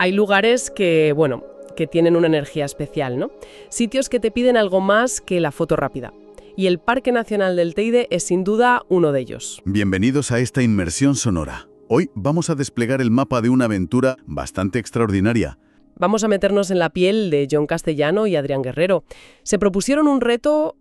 Hay lugares que, bueno, que tienen una energía especial, ¿no? Sitios que te piden algo más que la foto rápida. Y el Parque Nacional del Teide es sin duda uno de ellos. Bienvenidos a esta inmersión sonora. Hoy vamos a desplegar el mapa de una aventura bastante extraordinaria. Vamos a meternos en la piel de Jon Castellano y Adrián Guerrero. Se propusieron un reto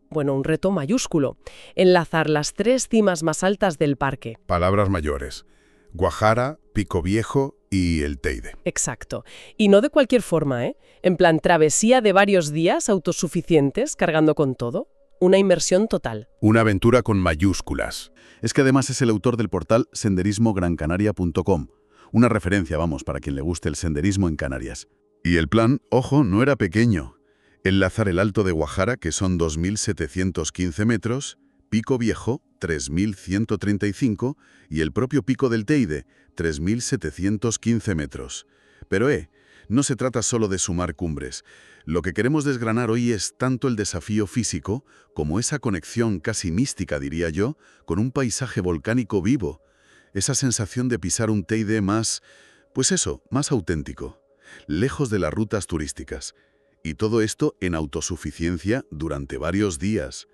mayúsculo: enlazar las 3 cimas más altas del parque. Palabras mayores: Guajara, Pico Viejo y el Teide. Exacto. Y no de cualquier forma, ¿eh? En plan travesía de varios días autosuficientes, cargando con todo. Una inmersión total. Una aventura con mayúsculas. Es que además es el autor del portal senderismograncanaria.com. Una referencia, para quien le guste el senderismo en Canarias. Y el plan, ojo, no era pequeño. Enlazar el Alto de Guajara, que son 2.715 metros, Pico Viejo, 3.135, y el propio Pico del Teide, 3.715 metros. Pero, no se trata solo de sumar cumbres. Lo que queremos desgranar hoy es tanto el desafío físico como esa conexión casi mística, diría yo, con un paisaje volcánico vivo. Esa sensación de pisar un Teide más auténtico, lejos de las rutas turísticas. Y todo esto en autosuficiencia durante varios días.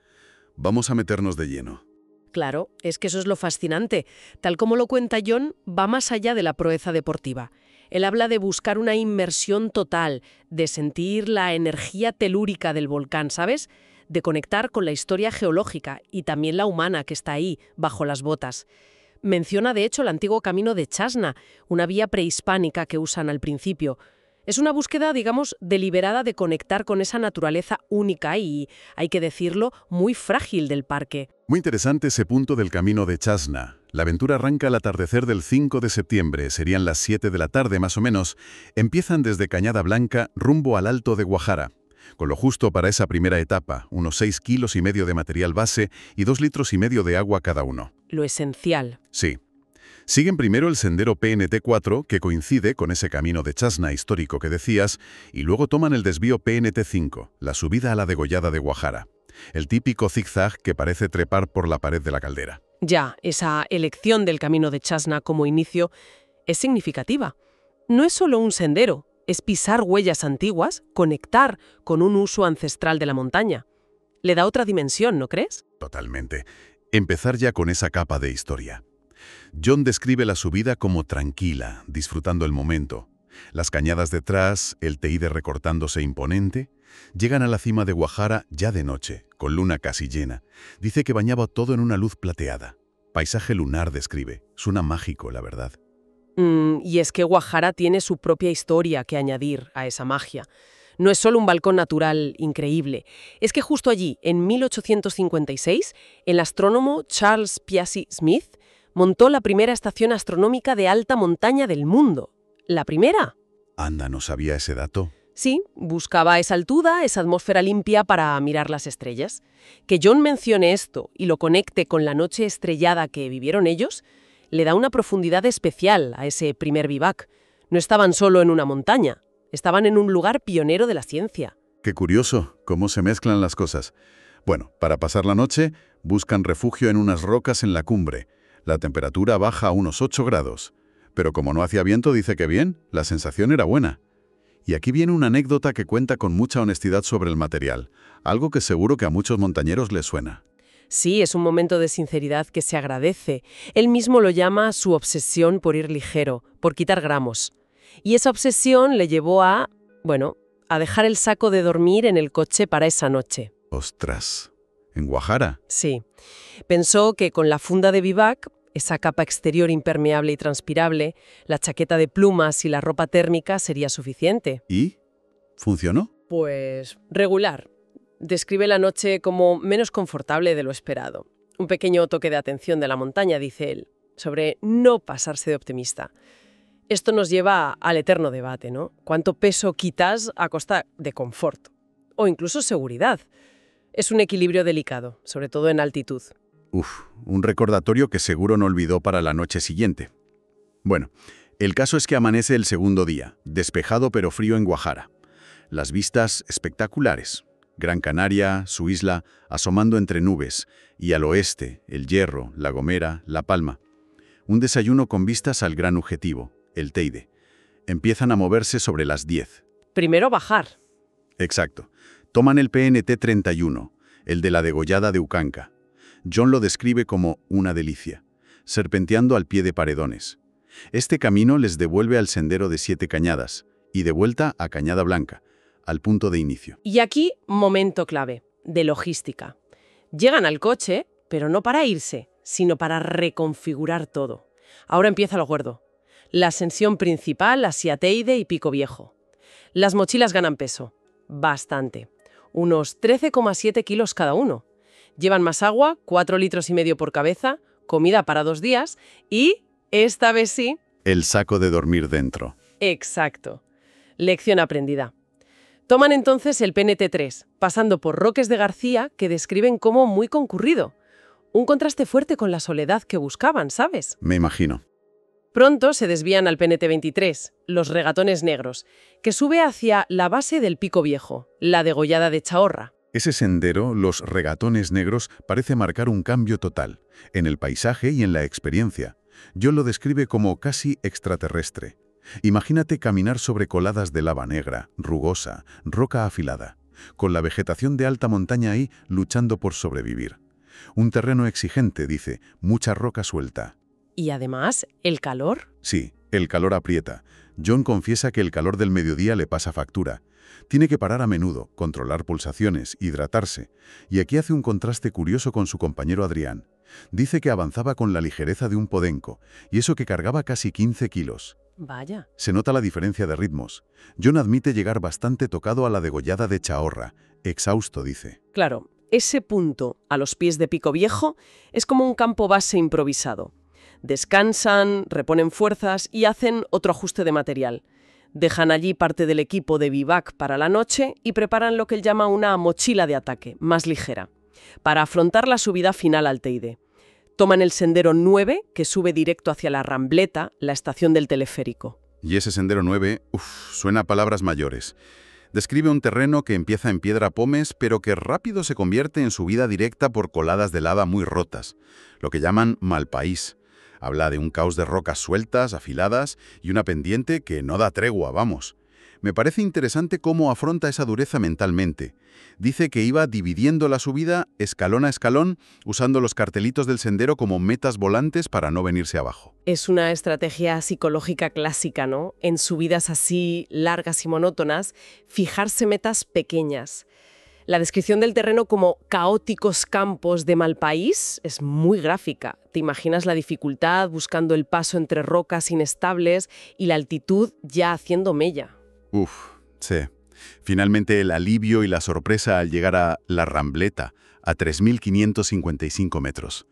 Vamos a meternos de lleno. Claro, es que eso es lo fascinante. Tal como lo cuenta Jon, va más allá de la proeza deportiva. Él habla de buscar una inmersión total, de sentir la energía telúrica del volcán, ¿sabes? De conectar con la historia geológica y también la humana que está ahí, bajo las botas. Menciona, de hecho, el antiguo camino de Chasna, una vía prehispánica que usan al principio. Es una búsqueda, deliberada de conectar con esa naturaleza única y, hay que decirlo, muy frágil del parque. Muy interesante ese punto del camino de Chasna. La aventura arranca al atardecer del 5 de septiembre, serían las 7 de la tarde más o menos. Empiezan desde Cañada Blanca rumbo al Alto de Guajara, con lo justo para esa primera etapa, unos 6,5 kilos de material base y 2,5 litros de agua cada uno. Lo esencial. Sí. Siguen primero el sendero PNT4, que coincide con ese camino de Chasna histórico que decías, y luego toman el desvío PNT5, la subida a la degollada de Guajara. El típico zigzag que parece trepar por la pared de la caldera. Ya, esa elección del camino de Chasna como inicio es significativa. No es solo un sendero, es pisar huellas antiguas, conectar con un uso ancestral de la montaña. Le da otra dimensión, ¿no crees? Totalmente. Empezar ya con esa capa de historia. Jon describe la subida como tranquila, disfrutando el momento. Las cañadas detrás, el Teide recortándose imponente. Llegan a la cima de Guajara ya de noche, con luna casi llena. Dice que bañaba todo en una luz plateada. Paisaje lunar describe. Suena mágico, la verdad. Y es que Guajara tiene su propia historia que añadir a esa magia. No es solo un balcón natural increíble. Es que justo allí, en 1856, el astrónomo Charles Piazzi Smith montó la primera estación astronómica de alta montaña del mundo. ¿La primera? Anda, no sabía ese dato. Sí, buscaba esa altura, esa atmósfera limpia para mirar las estrellas. Que Jon mencione esto y lo conecte con la noche estrellada que vivieron ellos, le da una profundidad especial a ese primer vivac. No estaban solo en una montaña, estaban en un lugar pionero de la ciencia. Qué curioso, cómo se mezclan las cosas. Bueno, para pasar la noche, buscan refugio en unas rocas en la cumbre. La temperatura baja a unos 8 grados. Pero como no hacía viento, dice que bien, la sensación era buena. Y aquí viene una anécdota que cuenta con mucha honestidad sobre el material, algo que seguro que a muchos montañeros les suena. Sí, es un momento de sinceridad que se agradece. Él mismo lo llama su obsesión por ir ligero, por quitar gramos. Y esa obsesión le llevó a dejar el saco de dormir en el coche para esa noche. ¡Ostras! ¿En Guajara? Sí. Pensó que con la funda de vivac, esa capa exterior impermeable y transpirable, la chaqueta de plumas y la ropa térmica sería suficiente. ¿Y? ¿Funcionó? Pues regular. Describe la noche como menos confortable de lo esperado. Un pequeño toque de atención de la montaña, dice él, sobre no pasarse de optimista. Esto nos lleva al eterno debate, ¿no? ¿Cuánto peso quitas a costa de confort? O incluso seguridad. Es un equilibrio delicado, sobre todo en altitud. Un recordatorio que seguro no olvidó para la noche siguiente. Bueno, el caso es que amanece el segundo día, despejado pero frío en Guajara. Las vistas espectaculares. Gran Canaria, su isla, asomando entre nubes, y al oeste, El Hierro, La Gomera, La Palma. Un desayuno con vistas al gran objetivo, el Teide. Empiezan a moverse sobre las 10. Primero bajar. Exacto. Toman el PNT 31, el de la degollada de Ucanca. John lo describe como una delicia, serpenteando al pie de paredones. Este camino les devuelve al sendero de 7 cañadas y de vuelta a Cañada Blanca, al punto de inicio. Y aquí, momento clave, de logística. Llegan al coche, pero no para irse, sino para reconfigurar todo. Ahora empieza lo gordo. La ascensión principal hacia Teide y Pico Viejo. Las mochilas ganan peso. Bastante. Unos 13,7 kilos cada uno. Llevan más agua, 4,5 litros por cabeza, comida para 2 días y, esta vez sí... El saco de dormir dentro. Exacto. Lección aprendida. Toman entonces el PNT3, pasando por Roques de García, que describen como muy concurrido. Un contraste fuerte con la soledad que buscaban, ¿sabes? Me imagino. Pronto se desvían al PNT23, los Regatones Negros, que sube hacia la base del Pico Viejo, la degollada de Chahorra. Ese sendero, los Regatones Negros, parece marcar un cambio total, en el paisaje y en la experiencia. John lo describe como casi extraterrestre. Imagínate caminar sobre coladas de lava negra, rugosa, roca afilada, con la vegetación de alta montaña ahí luchando por sobrevivir. Un terreno exigente, dice, mucha roca suelta. Y además, ¿el calor? Sí, el calor aprieta. John confiesa que el calor del mediodía le pasa factura. Tiene que parar a menudo, controlar pulsaciones, hidratarse. Y aquí hace un contraste curioso con su compañero Adrián. Dice que avanzaba con la ligereza de un podenco, y eso que cargaba casi 15 kilos. Vaya. Se nota la diferencia de ritmos. John admite llegar bastante tocado a la degollada de Chahorra. Exhausto, dice. Claro, ese punto, a los pies de Pico Viejo, es como un campo base improvisado. Descansan, reponen fuerzas y hacen otro ajuste de material. Dejan allí parte del equipo de vivac para la noche y preparan lo que él llama una mochila de ataque, más ligera, para afrontar la subida final al Teide. Toman el sendero 9, que sube directo hacia la Rambleta, la estación del teleférico. Y ese sendero 9, suena a palabras mayores. Describe un terreno que empieza en piedra pómez, pero que rápido se convierte en subida directa por coladas de lava muy rotas, lo que llaman Malpaís. Habla de un caos de rocas sueltas, afiladas, y una pendiente que no da tregua, vamos. Me parece interesante cómo afronta esa dureza mentalmente. Dice que iba dividiendo la subida escalón a escalón, usando los cartelitos del sendero como metas volantes para no venirse abajo. Es una estrategia psicológica clásica, ¿no? En subidas así largas y monótonas, fijarse metas pequeñas. La descripción del terreno como caóticos campos de Malpaís es muy gráfica. Te imaginas la dificultad buscando el paso entre rocas inestables y la altitud ya haciendo mella. Sí. Finalmente el alivio y la sorpresa al llegar a la Rambleta, a 3.555 metros.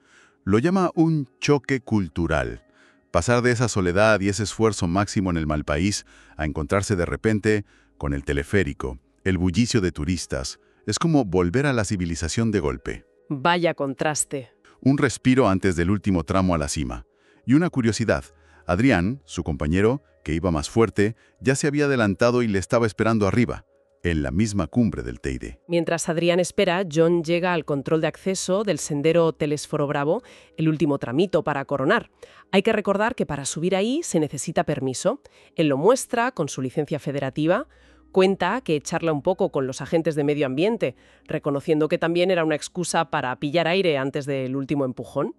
Lo llama un choque cultural. Pasar de esa soledad y ese esfuerzo máximo en el Malpaís a encontrarse de repente con el teleférico, el bullicio de turistas, es como volver a la civilización de golpe. Vaya contraste. Un respiro antes del último tramo a la cima. Y una curiosidad. Adrián, su compañero, que iba más fuerte, ya se había adelantado y le estaba esperando arriba, en la misma cumbre del Teide. Mientras Adrián espera, John llega al control de acceso del sendero Telesforo Bravo, el último tramito para coronar. Hay que recordar que para subir ahí se necesita permiso. Él lo muestra con su licencia federativa. Cuenta que charla un poco con los agentes de medio ambiente, reconociendo que también era una excusa para pillar aire antes del último empujón.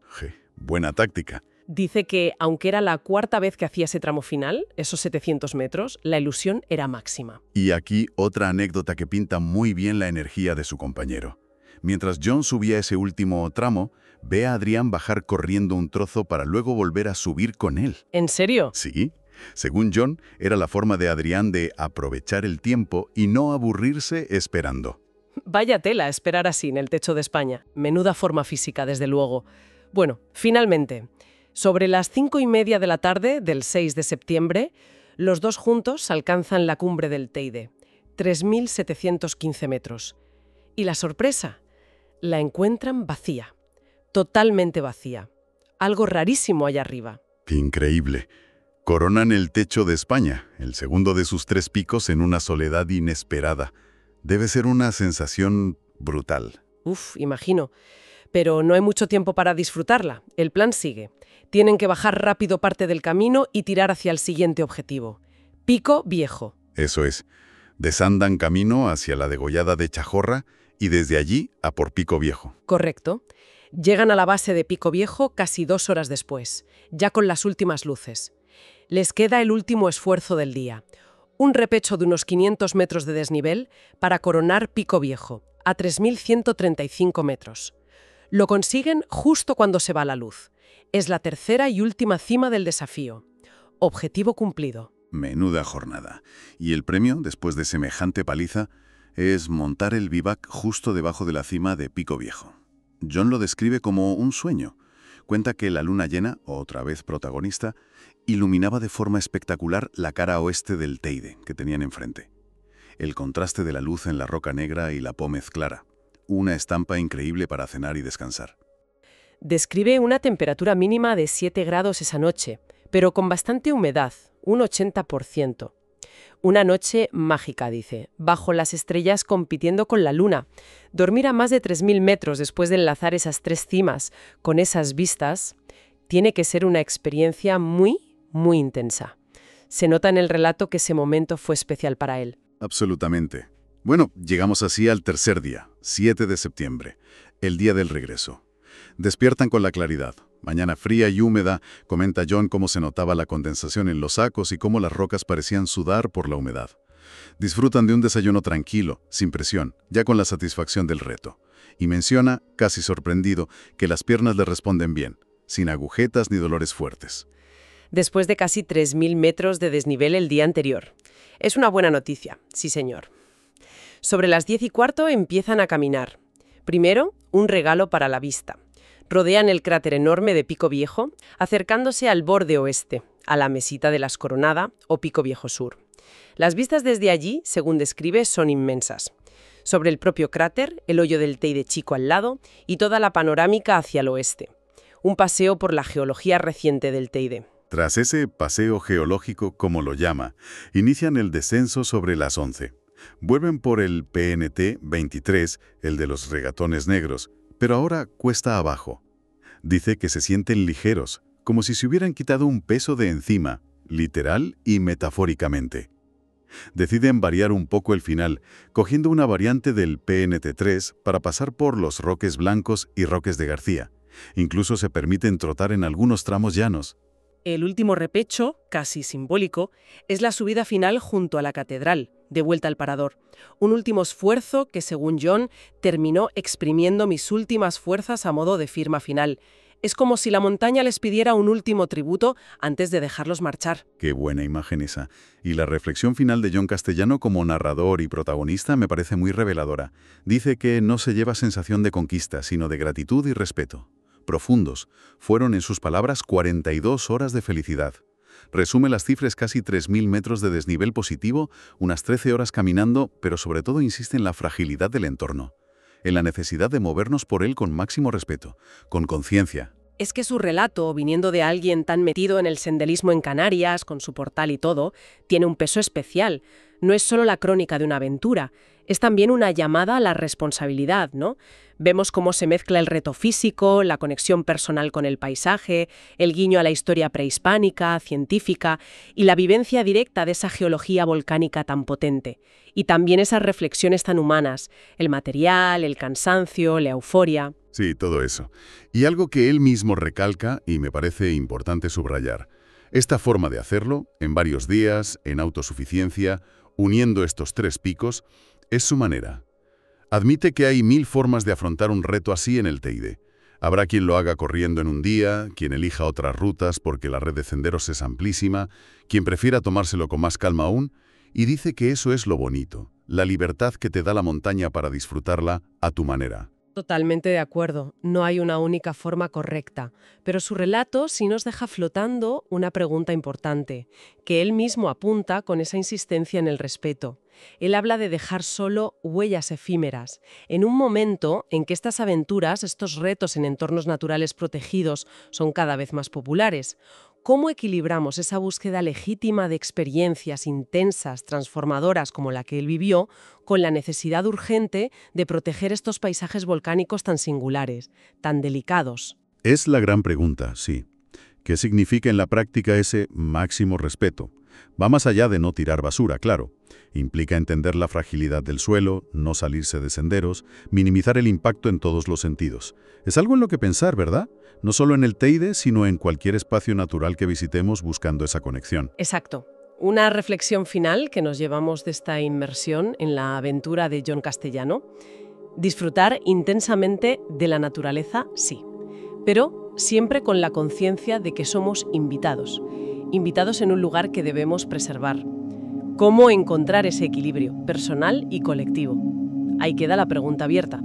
Buena táctica. Dice que, aunque era la 4ª vez que hacía ese tramo final, esos 700 metros, la ilusión era máxima. Y aquí otra anécdota que pinta muy bien la energía de su compañero. Mientras John subía ese último tramo, ve a Adrián bajar corriendo un trozo para luego volver a subir con él. ¿En serio? Sí. Según John, era la forma de Adrián de aprovechar el tiempo y no aburrirse esperando. Vaya tela esperar así en el techo de España. Menuda forma física, desde luego. Bueno, finalmente, sobre las 5:30 de la tarde del 6 de septiembre, los dos juntos alcanzan la cumbre del Teide, 3.715 metros. Y la sorpresa, la encuentran vacía, totalmente vacía. Algo rarísimo allá arriba. ¡Qué increíble! Coronan el techo de España, el segundo de sus 3 picos en una soledad inesperada. Debe ser una sensación brutal. Imagino. Pero no hay mucho tiempo para disfrutarla. El plan sigue. Tienen que bajar rápido parte del camino y tirar hacia el siguiente objetivo. Pico Viejo. Eso es. Desandan camino hacia la degollada de Chajorra y desde allí a por Pico Viejo. Correcto. Llegan a la base de Pico Viejo casi 2 horas después, ya con las últimas luces. Les queda el último esfuerzo del día. Un repecho de unos 500 metros de desnivel para coronar Pico Viejo, a 3.135 metros. Lo consiguen justo cuando se va la luz. Es la tercera y última cima del desafío. Objetivo cumplido. Menuda jornada. Y el premio, después de semejante paliza, es montar el vivac justo debajo de la cima de Pico Viejo. John lo describe como un sueño. Cuenta que la luna llena, otra vez protagonista, iluminaba de forma espectacular la cara oeste del Teide que tenían enfrente. El contraste de la luz en la roca negra y la pómez clara. Una estampa increíble para cenar y descansar. Describe una temperatura mínima de 7 grados esa noche, pero con bastante humedad, un 80%. Una noche mágica, dice, bajo las estrellas compitiendo con la luna. Dormir a más de 3.000 metros después de enlazar esas 3 cimas con esas vistas tiene que ser una experiencia muy, muy intensa. Se nota en el relato que ese momento fue especial para él. Absolutamente. Bueno, llegamos así al tercer día, 7 de septiembre, el día del regreso. Despiertan con la claridad. Mañana fría y húmeda, comenta John cómo se notaba la condensación en los sacos y cómo las rocas parecían sudar por la humedad. Disfrutan de un desayuno tranquilo, sin presión, ya con la satisfacción del reto. Y menciona, casi sorprendido, que las piernas le responden bien, sin agujetas ni dolores fuertes. Después de casi 3.000 metros de desnivel el día anterior. Es una buena noticia, sí señor. Sobre las 10:15 empiezan a caminar. Primero, un regalo para la vista. Rodean el cráter enorme de Pico Viejo, acercándose al borde oeste, a la mesita de la Escoronada o Pico Viejo Sur. Las vistas desde allí, según describe, son inmensas. Sobre el propio cráter, el hoyo del Teide Chico al lado y toda la panorámica hacia el oeste. Un paseo por la geología reciente del Teide. Tras ese paseo geológico, como lo llama, inician el descenso sobre las 11. Vuelven por el PNT 23, el de los regatones negros, pero ahora cuesta abajo. Dice que se sienten ligeros, como si se hubieran quitado un peso de encima, literal y metafóricamente. Deciden variar un poco el final, cogiendo una variante del PNT3 para pasar por los Roques Blancos y Roques de García. Incluso se permiten trotar en algunos tramos llanos. El último repecho, casi simbólico, es la subida final junto a la catedral, de vuelta al parador. Un último esfuerzo que, según John, terminó exprimiendo mis últimas fuerzas a modo de firma final. Es como si la montaña les pidiera un último tributo antes de dejarlos marchar. Qué buena imagen esa. Y la reflexión final de John Castellano como narrador y protagonista me parece muy reveladora. Dice que no se lleva sensación de conquista, sino de gratitud y respeto. Profundos. Fueron, en sus palabras, 42 horas de felicidad. Resume las cifras: casi 3.000 metros de desnivel positivo, unas 13 horas caminando, pero sobre todo insiste en la fragilidad del entorno, en la necesidad de movernos por él con máximo respeto, con conciencia. Es que su relato, viniendo de alguien tan metido en el senderismo en Canarias, con su portal y todo, tiene un peso especial. No es solo la crónica de una aventura, es también una llamada a la responsabilidad, ¿no? Vemos cómo se mezcla el reto físico, la conexión personal con el paisaje, el guiño a la historia prehispánica, científica y la vivencia directa de esa geología volcánica tan potente. Y también esas reflexiones tan humanas, el material, el cansancio, la euforia. Sí, todo eso. Y algo que él mismo recalca, y me parece importante subrayar. Esta forma de hacerlo, en varios días, en autosuficiencia, uniendo estos 3 picos, es su manera. Admite que hay 1000 formas de afrontar un reto así en el Teide. Habrá quien lo haga corriendo en un día, quien elija otras rutas porque la red de senderos es amplísima, quien prefiera tomárselo con más calma aún, y dice que eso es lo bonito, la libertad que te da la montaña para disfrutarla a tu manera. Totalmente de acuerdo, no hay una única forma correcta, pero su relato sí nos deja flotando una pregunta importante, que él mismo apunta con esa insistencia en el respeto. Él habla de dejar solo huellas efímeras, en un momento en que estas aventuras, estos retos en entornos naturales protegidos, son cada vez más populares. ¿Cómo equilibramos esa búsqueda legítima de experiencias intensas, transformadoras como la que él vivió, con la necesidad urgente de proteger estos paisajes volcánicos tan singulares, tan delicados? Es la gran pregunta, sí. ¿Qué significa en la práctica ese máximo respeto? Va más allá de no tirar basura, claro. Implica entender la fragilidad del suelo, no salirse de senderos, minimizar el impacto en todos los sentidos. Es algo en lo que pensar, ¿verdad? No solo en el Teide, sino en cualquier espacio natural que visitemos buscando esa conexión. Exacto. Una reflexión final que nos llevamos de esta inmersión en la aventura de Jon Castellano. Disfrutar intensamente de la naturaleza, sí, pero siempre con la conciencia de que somos invitados en un lugar que debemos preservar. ¿Cómo encontrar ese equilibrio personal y colectivo? Ahí queda la pregunta abierta.